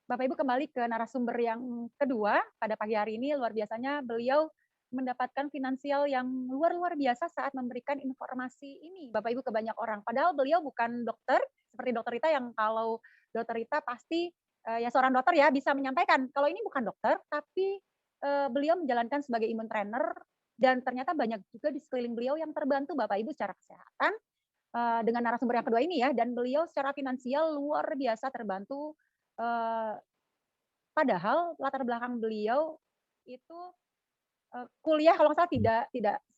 Bapak Ibu kembali ke narasumber yang kedua pada pagi hari ini. Luar biasanya beliau mendapatkan finansial yang luar biasa saat memberikan informasi ini Bapak Ibu ke banyak orang. Padahal beliau bukan dokter seperti Dokter Rita yang kalau Dokter Rita pasti ya seorang dokter ya bisa menyampaikan. Kalau ini bukan dokter tapi beliau menjalankan sebagai imun trainer dan ternyata banyak juga di sekeliling beliau yang terbantu Bapak Ibu secara kesehatan dengan narasumber yang kedua ini ya, dan beliau secara finansial luar biasa terbantu, eee, padahal latar belakang beliau itu, kuliah kalau nggak salah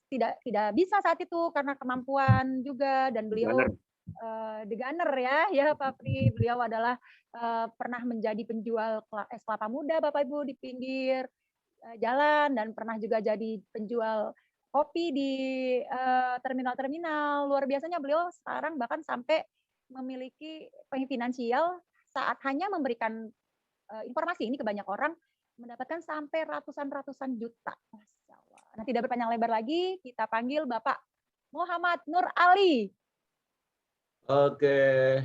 tidak bisa saat itu karena kemampuan juga dan beliau, Benar. deganer ya, ya Pak Pri. Beliau adalah, pernah menjadi penjual es kelapa muda Bapak Ibu di pinggir jalan dan pernah juga jadi penjual kopi di, terminal-terminal. Luar biasanya beliau sekarang bahkan sampai memiliki finansial saat hanya memberikan, informasi ini ke banyak orang, mendapatkan sampai ratusan-ratusan juta. Masya Allah. Nah, tidak berpanjang lebar lagi, kita panggil Bapak Muhammad Nur Ali. Oke.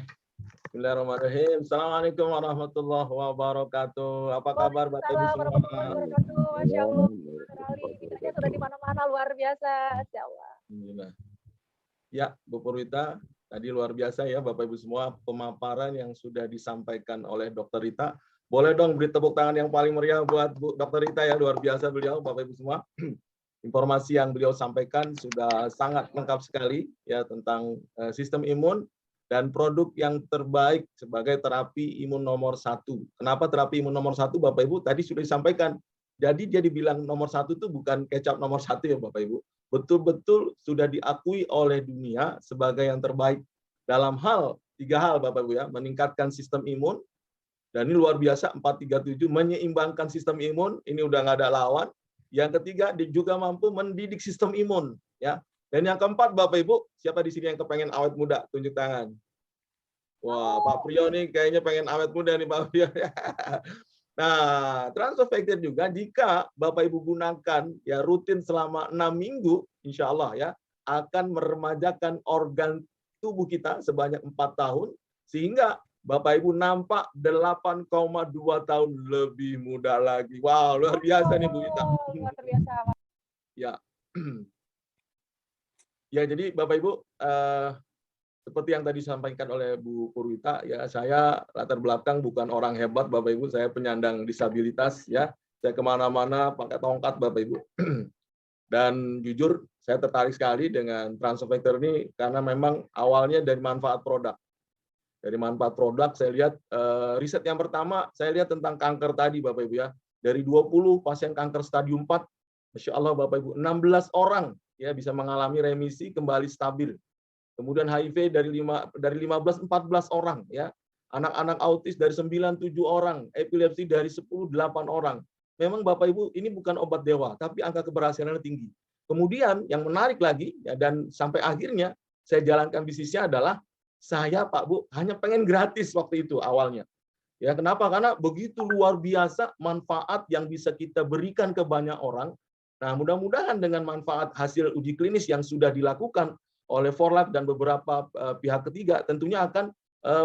Bismillahirrahmanirrahim. Assalamualaikum warahmatullahi wabarakatuh. Apa kabar Bapak Ibu Waalaikumsalam semua? warahmatullahi wabarakatuh. Masya Allah, Pak Nur Ali, bibirnya sudah di mana-mana, luar biasa. Masya Allah. Alhamdulillah. Ya, Bu Purwita, tadi luar biasa ya Bapak Ibu semua pemaparan yang sudah disampaikan oleh Dokter Rita. Boleh dong beri tepuk tangan yang paling meriah buat Bu Dokter Rita ya, luar biasa beliau Bapak Ibu semua. Informasi yang beliau sampaikan sudah sangat lengkap sekali ya tentang sistem imun dan produk yang terbaik sebagai terapi imun nomor satu. Kenapa terapi imun nomor satu, Bapak Ibu? Tadi sudah disampaikan. Jadi dia dibilang nomor satu itu bukan kecap nomor satu ya Bapak Ibu. Betul-betul sudah diakui oleh dunia sebagai yang terbaik dalam hal tiga hal Bapak Ibu ya, meningkatkan sistem imun, dan ini luar biasa 437 menyeimbangkan sistem imun, ini udah nggak ada lawan. Yang ketiga, dia juga mampu mendidik sistem imun ya. Dan yang keempat Bapak Ibu, siapa di sini yang kepengen awet muda? Tunjuk tangan. Wah, Pak Priyo nih kayaknya pengen awet muda nih Pak Priyo. Nah, transfer factor juga jika Bapak Ibu gunakan ya rutin selama 6 minggu, insya Allah ya, akan meremajakan organ tubuh kita sebanyak 4 tahun, sehingga Bapak Ibu nampak 8,2 tahun lebih muda lagi. Wow, luar biasa nih Bu Ita. Oh, luar biasa. Ya, ya jadi Bapak Ibu, seperti yang tadi disampaikan oleh Bu Purwita, ya saya latar belakang bukan orang hebat Bapak Ibu, saya penyandang disabilitas ya. Saya kemana-mana pakai tongkat Bapak Ibu. Dan jujur saya tertarik sekali dengan transfer factor ini karena memang awalnya dari manfaat produk. Dari manfaat produk saya lihat riset yang pertama saya lihat tentang kanker tadi Bapak Ibu ya. Dari 20 pasien kanker stadium 4, Masya Allah Bapak Ibu, 16 orang ya bisa mengalami remisi kembali stabil. Kemudian HIV dari 15 14 orang ya. Anak-anak autis dari 9 7 orang, epilepsi dari 10 8 orang. Memang Bapak Ibu ini bukan obat dewa, tapi angka keberhasilannya tinggi. Kemudian yang menarik lagi ya, dan sampai akhirnya saya jalankan bisnisnya adalah saya Pak Bu hanya pengen gratis waktu itu awalnya. Ya, kenapa? Karena begitu luar biasa manfaat yang bisa kita berikan ke banyak orang. Nah, mudah-mudahan dengan manfaat hasil uji klinis yang sudah dilakukan oleh Forlab dan beberapa pihak ketiga tentunya akan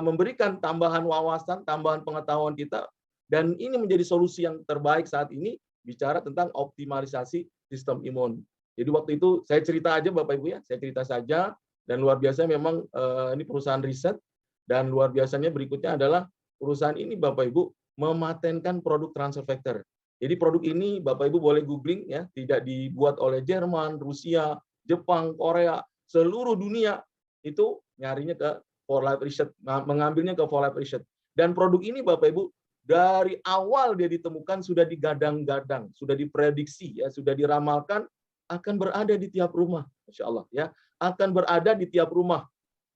memberikan tambahan wawasan, tambahan pengetahuan kita, dan ini menjadi solusi yang terbaik saat ini bicara tentang optimalisasi sistem imun. Jadi waktu itu saya cerita aja Bapak Ibu ya, saya cerita saja, dan luar biasa memang ini perusahaan riset, dan luar biasanya berikutnya adalah perusahaan ini Bapak Ibu mematenkan produk transfer factor. Jadi produk ini Bapak Ibu boleh googling ya, tidak dibuat oleh Jerman, Rusia, Jepang, Korea, seluruh dunia itu nyarinya ke For Life Research, mengambilnya ke For Life Research. Dan produk ini Bapak Ibu dari awal dia ditemukan sudah digadang-gadang, sudah diprediksi ya, sudah diramalkan akan berada di tiap rumah, Masya Allah ya, akan berada di tiap rumah.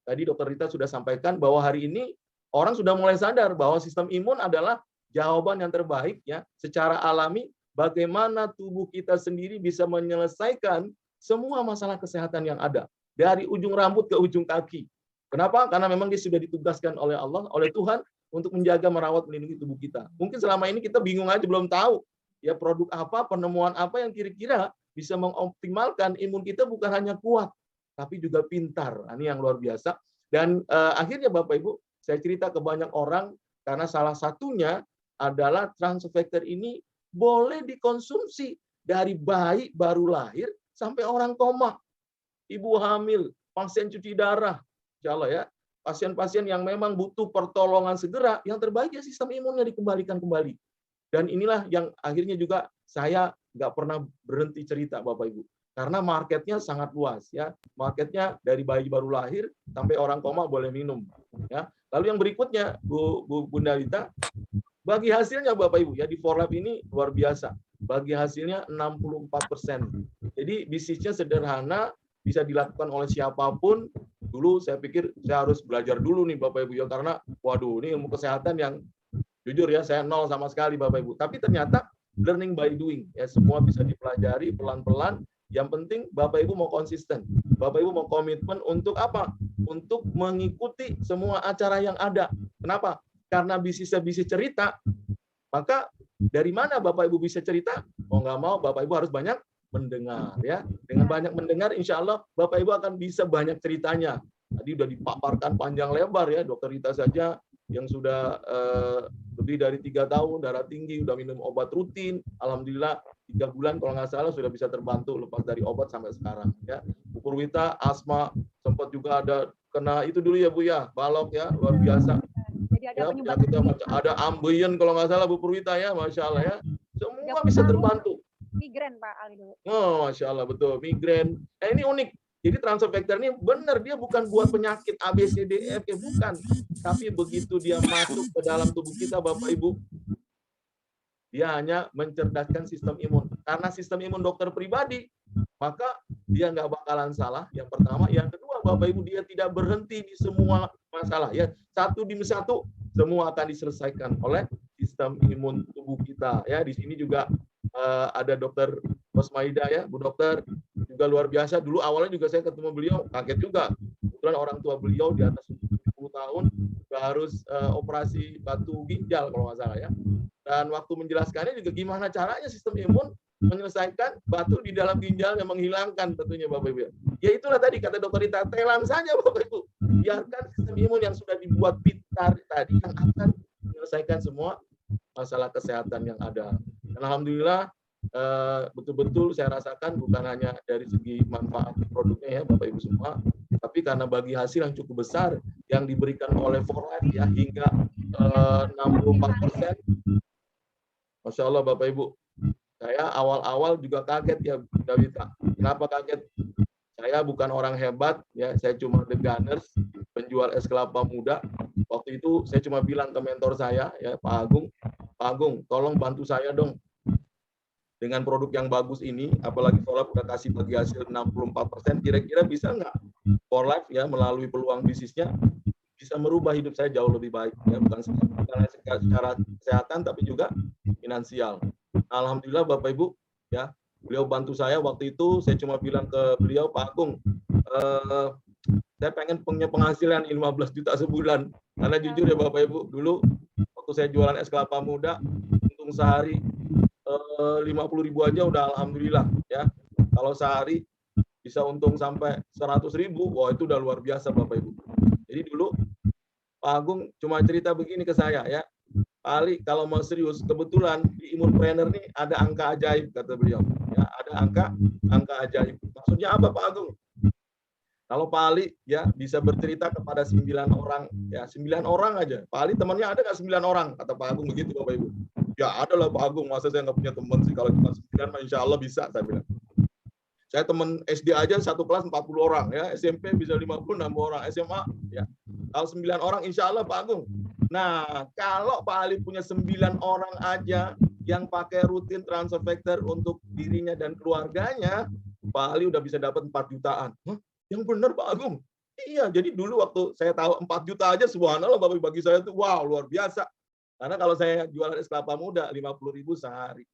Tadi Dokter Rita sudah sampaikan bahwa hari ini orang sudah mulai sadar bahwa sistem imun adalah jawaban yang terbaik ya secara alami bagaimana tubuh kita sendiri bisa menyelesaikan semua masalah kesehatan yang ada dari ujung rambut ke ujung kaki. Kenapa? Karena memang dia sudah ditugaskan oleh Allah, oleh Tuhan untuk menjaga, merawat, melindungi tubuh kita. Mungkin selama ini kita bingung aja, belum tahu ya produk apa, penemuan apa yang kira-kira bisa mengoptimalkan imun kita bukan hanya kuat, tapi juga pintar. Nah, ini yang luar biasa. Dan akhirnya Bapak Ibu, saya cerita ke banyak orang karena salah satunya adalah transfer factor ini boleh dikonsumsi dari bayi baru lahir sampai orang koma, ibu hamil, pasien cuci darah, insya Allah ya, pasien-pasien yang memang butuh pertolongan segera, yang terbaik ya sistem imunnya dikembalikan kembali. Dan inilah yang akhirnya juga saya nggak pernah berhenti cerita Bapak Ibu. Karena marketnya sangat luas ya. Marketnya dari bayi baru lahir sampai orang koma boleh minum. Ya. Lalu yang berikutnya Bunda Lita, bagi hasilnya Bapak Ibu ya di Forlab ini luar biasa. Bagi hasilnya 64%. Jadi bisnisnya sederhana, bisa dilakukan oleh siapapun. Dulu saya pikir saya harus belajar dulu nih Bapak Ibu ya, karena waduh ini ilmu kesehatan yang jujur ya saya nol sama sekali Bapak Ibu. Tapi ternyata learning by doing ya, semua bisa dipelajari pelan-pelan. Yang penting Bapak Ibu mau konsisten. Bapak Ibu mau komitmen untuk apa? Untuk mengikuti semua acara yang ada. Kenapa? Karena bisnisnya bisnis cerita, maka dari mana Bapak Ibu bisa cerita? Mau nggak mau Bapak Ibu harus banyak mendengar ya. Dengan banyak mendengar, insya Allah Bapak Ibu akan bisa banyak ceritanya. Tadi udah dipaparkan panjang lebar ya, Dokter Rita saja yang sudah lebih dari 3 tahun darah tinggi, udah minum obat rutin, alhamdulillah 3 bulan kalau nggak salah sudah bisa terbantu lepas dari obat sampai sekarang ya. Bu Purwita asma sempat juga ada kena itu dulu ya Bu ya, balok ya, luar biasa. Jadi ada Ya, ada ambien kalau nggak salah Bu Purwita ya, Masya Allah ya. Semua bisa terbantu. Migren Pak Ali dulu. Oh, Masya Allah, betul. Migren. Ini unik. Jadi transfer factor ini benar, dia bukan buat penyakit A, B, C, D, E, F, bukan. Tapi begitu dia masuk ke dalam tubuh kita, Bapak Ibu, dia hanya mencerdaskan sistem imun. Karena sistem imun dokter pribadi, maka dia nggak bakalan salah. Yang pertama. Yang kedua, Bapak Ibu, dia tidak berhenti di semua masalah. Ya, satu demi satu, semua akan diselesaikan oleh sistem imun tubuh kita. Ya, di sini juga ada Dokter Rosmaida ya, Bu Dokter juga luar biasa. Dulu awalnya juga saya ketemu beliau kaget juga. Kebetulan orang tua beliau di atas 70 tahun juga harus operasi batu ginjal kalau nggak salah ya. Dan waktu menjelaskannya juga gimana caranya sistem imun menyelesaikan batu di dalam ginjal yang menghilangkan tentunya Bapak Ibu. Ya itulah tadi kata Dokter Rita, telan saja Bapak Ibu. Biarkan sistem imun yang sudah dibuat pintar tadi yang akan menyelesaikan semua masalah kesehatan yang ada. Dan alhamdulillah betul-betul saya rasakan bukan hanya dari segi manfaat produknya ya Bapak Ibu semua, tapi karena bagi hasil yang cukup besar yang diberikan oleh Forlife ya hingga 64%. Masya Allah Bapak Ibu. Saya awal-awal juga kaget ya Dawita. Kenapa kaget? Saya bukan orang hebat ya, saya cuma the gunners, penjual es kelapa muda. Waktu itu saya cuma bilang ke mentor saya ya Pak Agung, tolong bantu saya dong dengan produk yang bagus ini, apalagi Forlife udah kasih bagi hasil 64%, kira-kira bisa nggak Forlife ya melalui peluang bisnisnya bisa merubah hidup saya jauh lebih baik ya, bukan secara kesehatan tapi juga finansial. Alhamdulillah Bapak Ibu ya, beliau bantu saya waktu itu. Saya cuma bilang ke beliau, Pak Agung, saya pengen punya penghasilan 15 juta sebulan. Karena jujur ya Bapak Ibu, dulu waktu saya jualan es kelapa muda, untung sehari 50.000 aja udah alhamdulillah ya. Kalau sehari bisa untung sampai 100.000, wah itu udah luar biasa Bapak Ibu. Jadi dulu Pak Agung cuma cerita begini ke saya ya, Pak Ali kalau mau serius, kebetulan di Imunpreneur nih ada angka ajaib kata beliau. Ya, ada angka ajaib. Maksudnya apa Pak Agung? Kalau Pak Ali ya bisa bercerita kepada 9 orang, ya 9 orang aja. Pak Ali temannya ada nggak 9 orang? Kata Pak Agung begitu Bapak Ibu. Ya ada lah Pak Agung, masa saya nggak punya teman sih, kalau cuma 9 insya Allah bisa saya bilang. Saya teman SD aja satu kelas 40 orang ya, SMP bisa 56 orang, SMA ya. Kalau 9 orang insya Allah Pak Agung. Nah, kalau Pak Ali punya 9 orang aja yang pakai rutin transfer factor untuk dirinya dan keluarganya, Pak Ali udah bisa dapat 4 jutaan. Hah? Yang benar Pak Agung? Iya, jadi dulu waktu saya tahu 4 juta aja, subhanallah Bapak bagi saya itu wow luar biasa. Karena kalau saya jualan es kelapa muda 50.000 sehari.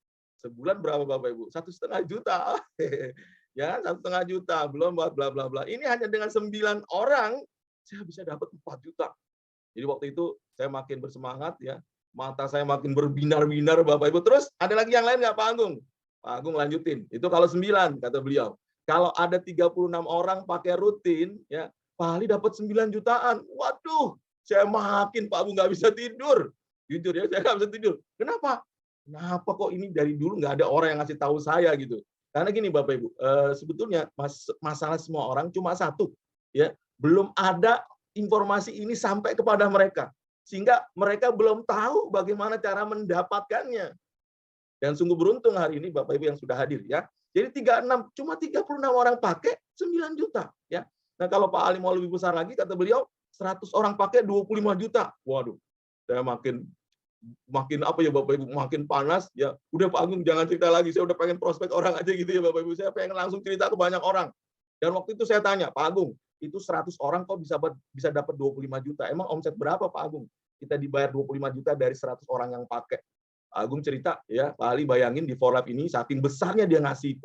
Sebulan berapa Bapak Ibu? 1,5 juta. Ya, 1,5 juta, belum buat bla bla bla. Ini hanya dengan 9 orang saya bisa dapat 4 juta. Jadi waktu itu saya makin bersemangat ya. Mata saya makin berbinar-binar Bapak Ibu. Terus ada lagi yang lain nggak Pak Agung? Pak Agung lanjutin. Itu kalau 9 kata beliau. Kalau ada 36 orang pakai rutin, ya Pak Ali dapat 9 jutaan. Waduh, saya makin Pak Agung nggak bisa tidur. Jujur ya, saya nggak bisa tidur. Kenapa? Kenapa kok ini dari dulu nggak ada orang yang ngasih tahu saya gitu. Karena gini Bapak Ibu, sebetulnya masalah semua orang cuma satu, ya belum ada informasi ini sampai kepada mereka, sehingga mereka belum tahu bagaimana cara mendapatkannya. Dan sungguh beruntung hari ini Bapak Ibu yang sudah hadir ya. Jadi 36 cuma 36 orang pakai 9 juta ya. Nah, kalau Pak Ali mau lebih besar lagi kata beliau 100 orang pakai 25 juta. Waduh. Saya makin apa ya Bapak Ibu, makin panas ya. Udah Pak Agung jangan cerita lagi, saya udah pengen prospek orang aja gitu ya Bapak Ibu. Saya pengen langsung cerita ke banyak orang. Dan waktu itu saya tanya, Pak Agung, itu 100 orang kok bisa dapat 25 juta. Emang omset berapa Pak Agung? Kita dibayar 25 juta dari 100 orang yang pakai. Pak Agung cerita ya, Pak Ali bayangin di For Life ini saking besarnya dia ngasih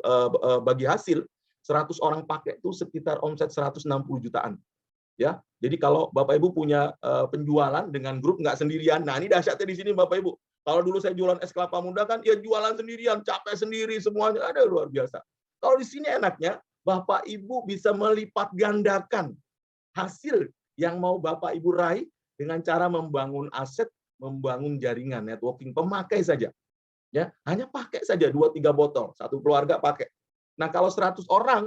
bagi hasil 100 orang pakai itu sekitar omset 160 jutaan. Ya, jadi kalau Bapak Ibu punya penjualan dengan grup nggak sendirian, nah ini dahsyatnya di sini Bapak Ibu. Kalau dulu saya jualan es kelapa muda kan, ya jualan sendirian, capek sendiri semuanya, ada luar biasa. Kalau di sini enaknya Bapak Ibu bisa melipat gandakan hasil yang mau Bapak Ibu raih dengan cara membangun aset, membangun jaringan networking pemakai saja. Ya, hanya pakai saja 2-3 botol, satu keluarga pakai. Nah, kalau 100 orang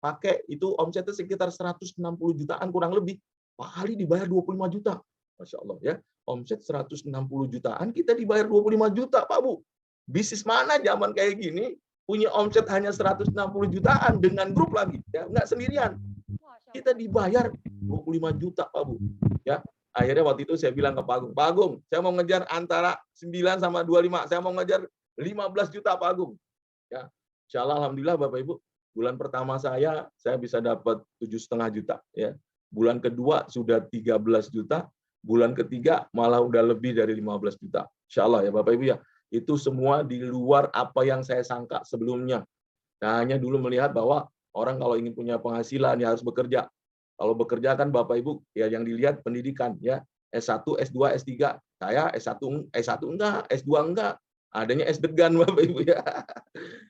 pakai itu omsetnya sekitar 160 jutaan kurang lebih. Pak Ali dibayar 25 juta. Masya Allah ya. Omset 160 jutaan, kita dibayar 25 juta, Pak Bu. Bisnis mana zaman kayak gini punya omset hanya 160 jutaan dengan grup lagi, ya, nggak sendirian. Kita dibayar 25 juta, Pak Bu. Ya, akhirnya waktu itu saya bilang ke Pak Agung, saya mau ngejar antara 9 sama 25, saya mau ngejar 15 juta, Pak Agung. Ya, insya Allah, alhamdulillah Bapak Ibu, bulan pertama saya bisa dapat 7,5 juta. Ya. Bulan kedua sudah 13 juta, bulan ketiga malah udah lebih dari 15 juta. Insya Allah ya Bapak Ibu ya. Itu semua di luar apa yang saya sangka sebelumnya. Nah, hanya dulu melihat bahwa orang kalau ingin punya penghasilan ya harus bekerja. Kalau bekerja kan Bapak Ibu ya yang dilihat pendidikan ya, S1, S2, S3. Saya S1 enggak, S2 enggak. Adanya es degan Bapak Ibu ya.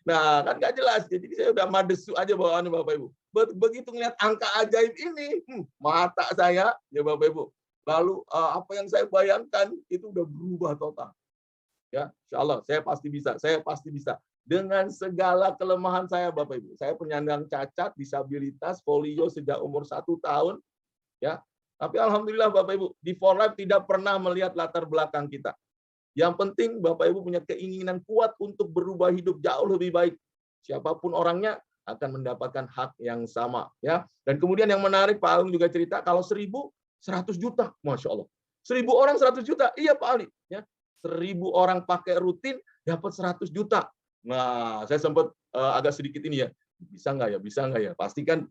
Nah, kan nggak jelas. Jadi saya udah madesu aja bawaannya Bapak Ibu. Begitu ngeliat angka ajaib ini, mata saya ya Bapak Ibu. Lalu apa yang saya bayangkan itu udah berubah total. Ya, insya Allah saya pasti bisa. Saya pasti bisa. Dengan segala kelemahan saya Bapak Ibu. Saya penyandang cacat, disabilitas, polio sejak umur 1 tahun. Ya, tapi alhamdulillah Bapak Ibu, di For Life tidak pernah melihat latar belakang kita. Yang penting Bapak Ibu punya keinginan kuat untuk berubah hidup jauh lebih baik. Siapapun orangnya akan mendapatkan hak yang sama. Ya. Dan kemudian yang menarik Pak Agung juga cerita kalau 100 juta, Masya Allah. 1.000 orang 100 juta, iya Pak Ali. Ya. 1.000 orang pakai rutin dapat 100 juta. Nah, saya sempat agak sedikit ini ya, bisa nggak ya, bisa nggak ya? Pasti kan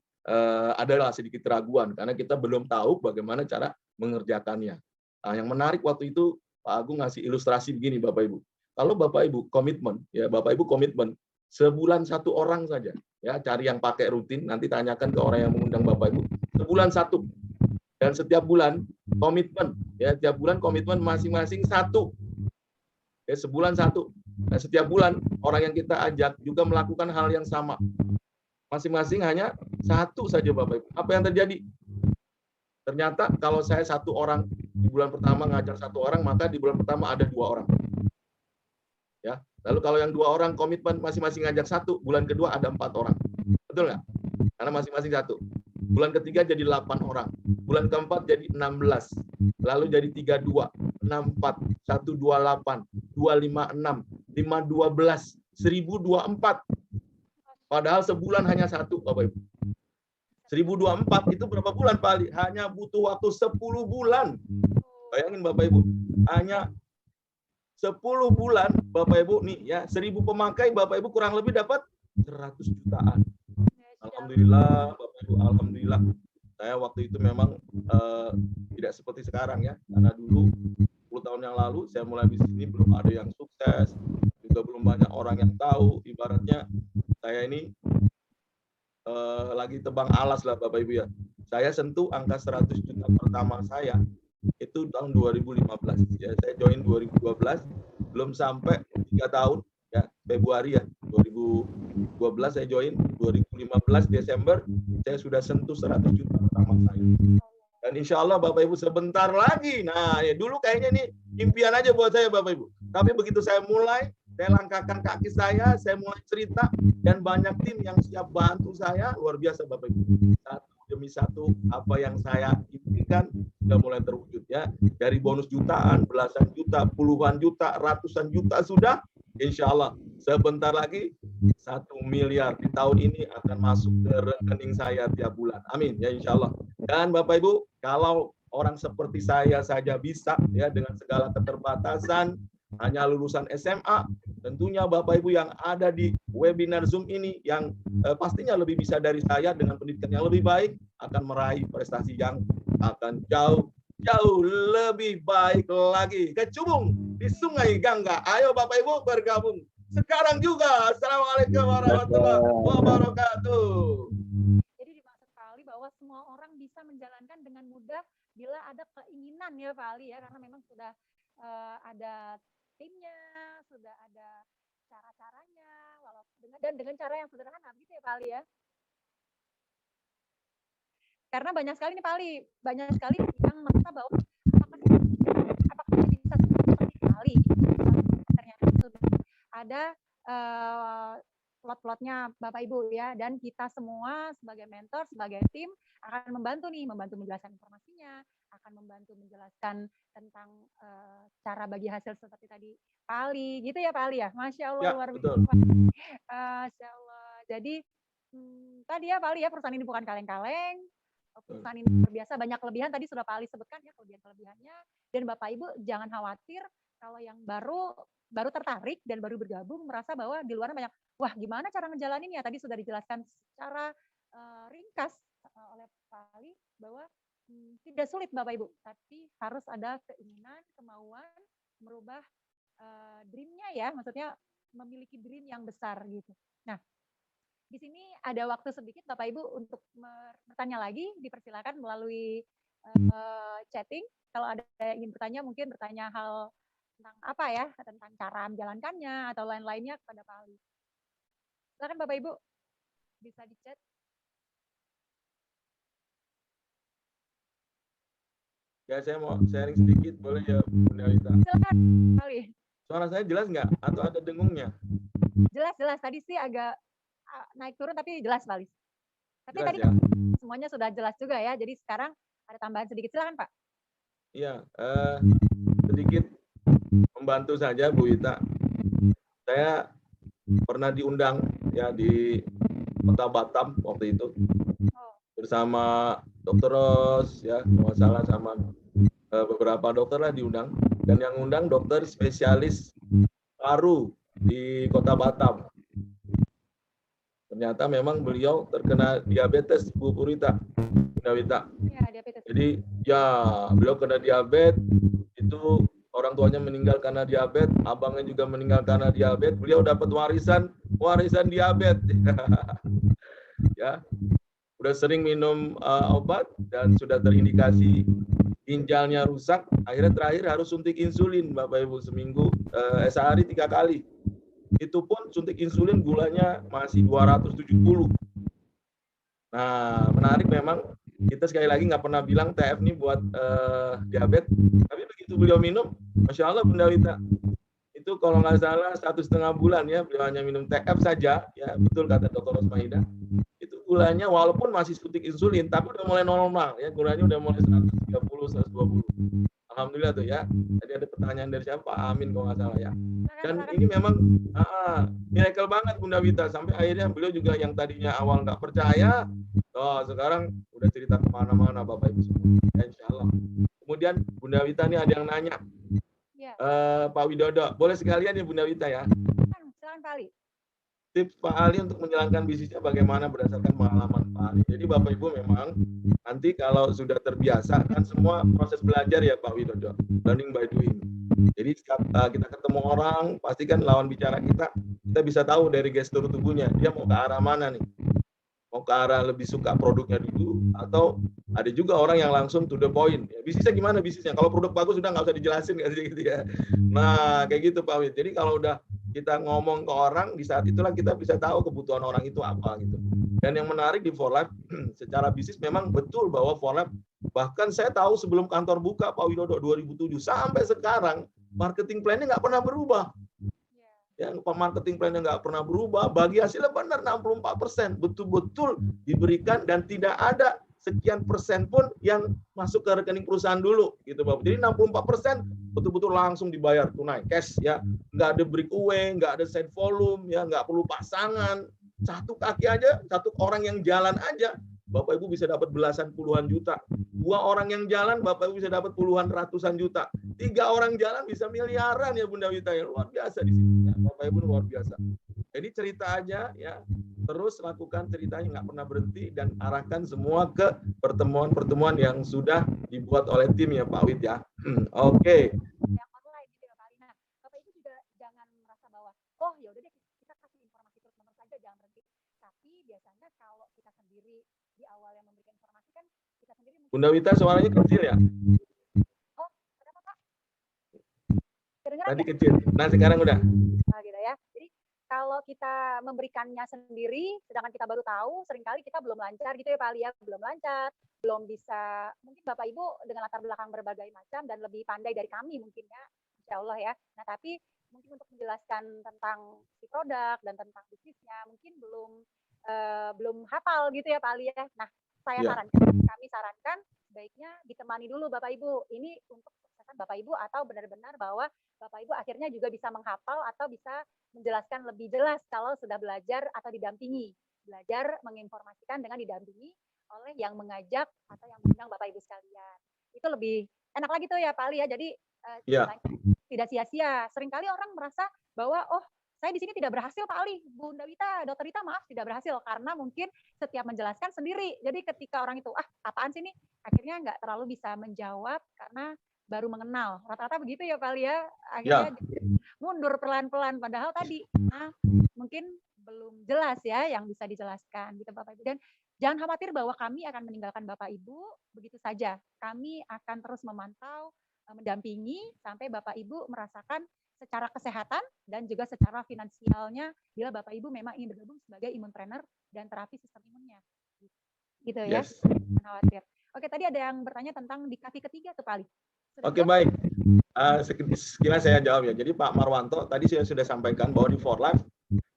adalah sedikit keraguan karena kita belum tahu bagaimana cara mengerjakannya. Nah, yang menarik waktu itu Pak Agung ngasih ilustrasi begini Bapak Ibu. Kalau Bapak Ibu komitmen, ya Bapak Ibu komitmen sebulan 1 orang saja, ya cari yang pakai rutin. Nanti tanyakan ke orang yang mengundang Bapak Ibu. Sebulan 1 dan setiap bulan komitmen, ya setiap bulan komitmen masing-masing 1. Ya sebulan 1. Nah, setiap bulan orang yang kita ajak juga melakukan hal yang sama. Masing-masing hanya 1 saja Bapak Ibu. Apa yang terjadi? Ternyata kalau saya 1 orang di bulan pertama ngajar 1 orang, maka di bulan pertama ada 2 orang. Ya, lalu kalau yang 2 orang komitmen masing-masing ngajak 1, bulan kedua ada 4 orang. Betul nggak? Karena masing-masing 1. Bulan ketiga jadi 8 orang. Bulan keempat jadi 16. Lalu jadi 32, 64, 128, 256, 512, 1024. Padahal sebulan hanya 1, Bapak Ibu. 1024 itu berapa bulan Pak Ali? Hanya butuh waktu 10 bulan. Bayangin Bapak Ibu, hanya 10 bulan Bapak Ibu nih ya, 1.000 pemakai Bapak Ibu kurang lebih dapat 100 jutaan. Alhamdulillah Bapak Ibu, alhamdulillah. Saya waktu itu memang tidak seperti sekarang ya, karena dulu 10 tahun yang lalu saya mulai bisnis ini belum ada yang sukses, juga belum banyak orang yang tahu. Ibaratnya saya ini lagi tebang alas lah Bapak Ibu ya. Saya sentuh angka 100 juta pertama saya itu tahun 2015 ya. Saya join 2012, belum sampai 3 tahun ya, Februari ya 2012 saya join, 2015 Desember saya sudah sentuh 100 juta pertama saya. Dan Dan insya Allah Bapak Ibu sebentar lagi. Nah, ya dulu kayaknya ini impian aja buat saya Bapak Ibu. Tapi begitu saya mulai, saya langkahkan kaki saya mulai cerita, dan banyak tim yang siap bantu saya, luar biasa Bapak Ibu. Satu demi satu, apa yang saya impikan sudah mulai terwujud ya. Dari bonus jutaan, belasan juta, puluhan juta, ratusan juta sudah. Insya Allah sebentar lagi 1 miliar di tahun ini akan masuk ke rekening saya tiap bulan. Amin ya insya Allah. Dan Bapak Ibu, kalau orang seperti saya saja bisa ya dengan segala keterbatasan, hanya lulusan SMA, tentunya Bapak Ibu yang ada di webinar Zoom ini yang pastinya lebih bisa dari saya dengan pendidikan yang lebih baik akan meraih prestasi yang akan jauh lebih baik lagi. Kecubung di Sungai Gangga. Ayo Bapak Ibu bergabung sekarang juga. Assalamualaikum warahmatullahi wabarakatuh. Jadi dimaksud Pak Ali bahwa semua orang bisa menjalankan dengan mudah bila ada keinginan ya Pak Ali ya, karena memang sudah ada timnya, sudah ada cara-caranya, dan dengan cara yang sederhana gitu ya Pak Ali ya. Karena banyak sekali nih Pak Ali, banyak sekali yang merasa bahwa apakah bisa seperti Pak Ali. Ternyata sudah ada plot-plotnya Bapak Ibu ya, dan kita semua sebagai mentor, sebagai tim akan membantu menjelaskan informasinya, akan membantu menjelaskan tentang cara bagi hasil seperti tadi Pak Ali, gitu ya Pak Ali ya. Masya Allah Ya, luar betul. biasa. Masya Allah. Jadi tadi ya Pak Ali ya, perusahaan ini bukan kaleng-kaleng. Perusahaan ini luar biasa, banyak kelebihan tadi sudah Pak Ali sebutkan ya kelebihan-kelebihannya, dan Bapak Ibu jangan khawatir kalau yang baru tertarik dan baru bergabung merasa bahwa di luar banyak, wah gimana cara ngejalaninnya, tadi sudah dijelaskan secara ringkas oleh Pak Ali bahwa tidak sulit Bapak Ibu, tapi harus ada keinginan, kemauan merubah dream-nya ya, maksudnya memiliki dream yang besar gitu. Nah, di sini ada waktu sedikit Bapak Ibu untuk bertanya lagi, dipersilakan melalui chatting. Kalau ada yang ingin bertanya, mungkin bertanya hal tentang apa ya, tentang cara menjalankannya atau lain-lainnya kepada Pak Ali. Silakan Bapak Ibu, bisa di chat. Ya, saya mau sharing sedikit, boleh ya Bunda Wita? Silakan Pak Ali. Suara saya jelas nggak? Atau ada dengungnya? Jelas. Tadi sih agak naik turun tapi jelas Pak Ali. Tapi Jelas, tadi ya? semuanya sudah jelas juga ya. Jadi sekarang ada tambahan sedikit. Silakan Pak. Iya, sedikit membantu saja Bu Wita. Saya pernah diundang ya di Kota Batam waktu itu bersama Dr. Ros ya, kalau salah sama beberapa dokter lah diundang, dan yang undang dokter spesialis paru di Kota Batam. Ternyata memang beliau terkena diabetes, Bu Purita, Bunda Wita. Ya, diabetes. Jadi ya beliau kena diabetes, itu orang tuanya meninggal karena diabetes, abangnya juga meninggal karena diabetes, beliau dapat warisan diabetes. Ya, udah sering minum obat dan sudah terindikasi ginjalnya rusak, akhirnya terakhir harus suntik insulin Bapak Ibu seminggu, sehari 3 kali. Itu pun suntik insulin gulanya masih 270. Nah, menarik memang, kita sekali lagi nggak pernah bilang TF ini buat diabetes, tapi begitu beliau minum, Masya Allah Bunda Wita, itu kalau nggak salah 1,5 bulan ya, beliau hanya minum TF saja, ya betul kata Dr. Rosmahida, itu gulanya walaupun masih suntik insulin, tapi udah mulai normal, ya gulanya udah mulai 130, 120. Alhamdulillah tuh ya. Tadi ada pertanyaan dari siapa? Amin kalau nggak salah ya. Dan ini memang miracle banget Bunda Wita. Sampai akhirnya beliau juga yang tadinya awal nggak percaya, sekarang udah cerita kemana-mana Bapak Ibu semua. Ya, insya Allah. Kemudian Bunda Wita nih ada yang nanya. Ya. Pak Widodo, boleh sekalian ya Bunda Wita ya. Silakan Pak Ali. Tips Pak Ali untuk menjalankan bisnisnya bagaimana berdasarkan pengalaman Pak Ali. Jadi Bapak Ibu memang nanti kalau sudah terbiasa, kan semua proses belajar ya Pak Widodo, learning by doing. Jadi kita ketemu orang, pastikan lawan bicara kita bisa tahu dari gestur tubuhnya, dia mau ke arah mana nih. Mau ke arah lebih suka produknya dulu, atau ada juga orang yang langsung to the point. Ya, bisnisnya gimana bisnisnya? Kalau produk bagus sudah nggak usah dijelasin gitu ya. Nah, kayak gitu Pak Wid. Jadi kalau udah kita ngomong ke orang, di saat itulah kita bisa tahu kebutuhan orang itu apa gitu. Dan yang menarik di For Life secara bisnis memang betul bahwa For Life Bahkan saya tahu sebelum kantor buka Pak Widodo 2007 sampai sekarang marketing plan-nya nggak pernah berubah. Yang marketing plan-nya nggak pernah berubah, bagi hasilnya benar 64%. Betul-betul diberikan dan tidak ada sekian persen pun yang masuk ke rekening perusahaan dulu, gitu Bapak. Jadi 64% betul-betul langsung dibayar tunai, cash ya. Nggak ada breakaway, nggak ada side volume, ya nggak perlu pasangan. Satu kaki aja, satu orang yang jalan aja, Bapak Ibu bisa dapat belasan puluhan juta. 2 orang yang jalan, Bapak Ibu bisa dapat puluhan ratusan juta. 3 orang jalan bisa miliaran ya Bunda Wita, ya luar biasa di sini. Ya, Bapak Ibu luar biasa. Jadi cerita aja ya, terus lakukan ceritanya, nggak pernah berhenti, dan arahkan semua ke pertemuan-pertemuan yang sudah dibuat oleh tim ya Pak Wid ya. Oke. Yang online gitu ya Pak Ali. Nah, Bapak Ibu juga jangan merasa bahwa oh ya udah deh kita kasih informasi terus-menerus saja, jangan berhenti. Tapi biasanya kalau kita sendiri di awal yang memberikan informasi kan kita sendiri Bunda Wita suaranya kecil ya? Oh, kenapa Pak? Kedengeran Tadi ya? kecil. Nah, sekarang udah. Nah, gitu ya. Jadi kalau kita memberikannya sendiri, sedangkan kita baru tahu, seringkali kita belum lancar gitu ya Pak Ali ya, belum lancar, belum bisa, mungkin Bapak Ibu dengan latar belakang berbagai macam dan lebih pandai dari kami mungkin ya, Insya Allah ya. Nah tapi mungkin untuk menjelaskan tentang si produk dan tentang bisnisnya, mungkin belum hafal gitu ya Pak Ali ya. Nah saya sarankan, kami sarankan sebaiknya ditemani dulu Bapak Ibu. Ini untuk kesuksesan Bapak Ibu atau benar-benar bahwa Bapak Ibu akhirnya juga bisa menghafal atau bisa menjelaskan lebih jelas kalau sudah belajar atau didampingi. Belajar menginformasikan dengan didampingi oleh yang mengajak atau yang mengundang Bapak Ibu sekalian. Itu lebih enak lagi tuh ya Pak Ali ya. Jadi tidak sia-sia. Seringkali orang merasa bahwa oh saya di sini tidak berhasil Pak Ali, Bunda Wita, Dokter Wita maaf tidak berhasil karena mungkin setiap menjelaskan sendiri. Jadi ketika orang itu apaan sih nih, akhirnya nggak terlalu bisa menjawab karena baru mengenal. Rata-rata begitu ya Pak Ali ya. Akhirnya mundur pelan-pelan padahal tadi mungkin belum jelas ya yang bisa dijelaskan gitu Bapak Ibu. Dan jangan khawatir bahwa kami akan meninggalkan Bapak Ibu begitu saja. Kami akan terus memantau, mendampingi sampai Bapak Ibu merasakan secara kesehatan dan juga secara finansialnya bila Bapak Ibu memang ingin bergabung sebagai imun trainer dan terapi sistem imunnya. Gitu ya. Jangan khawatir. Oke, tadi ada yang bertanya tentang di kaki ketiga tuh Pak Ali. Oke, baik. Sekilas saya jawab ya. Jadi Pak Marwanto tadi saya sudah sampaikan bahwa di For Life,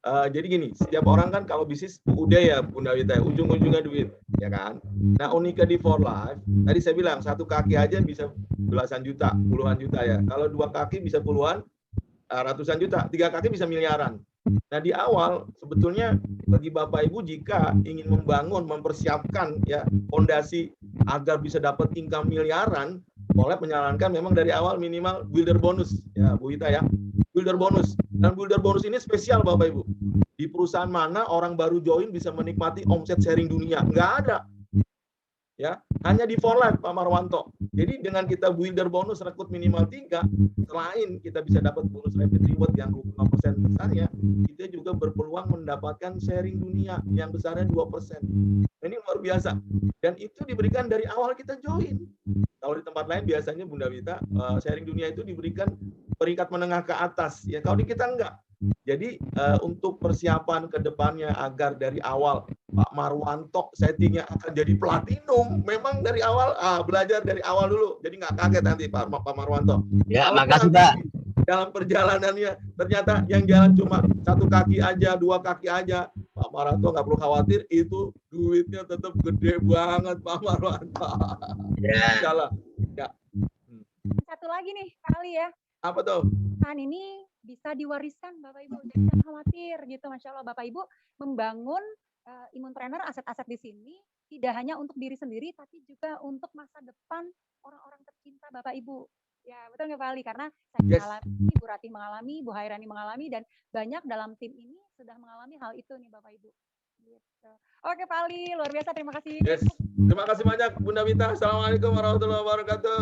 jadi gini, setiap orang kan kalau bisnis udah ya Bunda Wita, ujung-ujungnya duit, ya kan. Nah uniknya di For Life, tadi saya bilang satu kaki aja bisa belasan juta, puluhan juta ya. Kalau 2 kaki bisa puluhan, ratusan juta, 3 kaki bisa miliaran. Nah di awal sebetulnya bagi Bapak Ibu jika ingin membangun, mempersiapkan ya fondasi agar bisa dapat income miliaran, boleh menyarankan memang dari awal minimal builder bonus ya Bu Wita ya, builder bonus. Dan builder bonus ini spesial Bapak Ibu. Di perusahaan mana orang baru join bisa menikmati omset sharing dunia? Nggak ada. Ya, hanya di For Life Pak Marwanto. Jadi dengan kita builder bonus rekrut minimal 3, selain kita bisa dapat bonus rapid reward yang 25% besarnya, kita juga berpeluang mendapatkan sharing dunia yang besarnya 2%. Ini luar biasa. Dan itu diberikan dari awal kita join. Kalau di tempat lain biasanya Bunda Wita, sharing dunia itu diberikan peringkat menengah ke atas. Ya, kalau di kita enggak. Jadi untuk persiapan ke depannya agar dari awal Pak Marwanto settingnya akan jadi platinum, memang dari awal belajar dari awal dulu. Jadi nggak kaget nanti Pak Marwanto. Ya, makasih Pak. Dalam perjalanannya ternyata yang jalan cuma 1 kaki aja, 2 kaki aja, Pak Marwanto nggak perlu khawatir, itu duitnya tetap gede banget Pak Marwanto. Ya. Insyaallah. Ya. Satu lagi nih kali ya. Apa tuh? Kan ini bisa diwariskan Bapak Ibu, jadi jangan khawatir gitu. Masya Allah Bapak Ibu membangun imun trainer aset-aset di sini tidak hanya untuk diri sendiri tapi juga untuk masa depan orang-orang tercinta Bapak Ibu. Ya betul nggak Pak Ali? Karena saya mengalami, Bu Ratih mengalami, Bu Hairani mengalami, dan banyak dalam tim ini sudah mengalami hal itu nih Bapak Ibu. Gitu. Oke Pak Ali, luar biasa, terima kasih. Terima kasih banyak Bunda Wita. Assalamualaikum warahmatullahi wabarakatuh.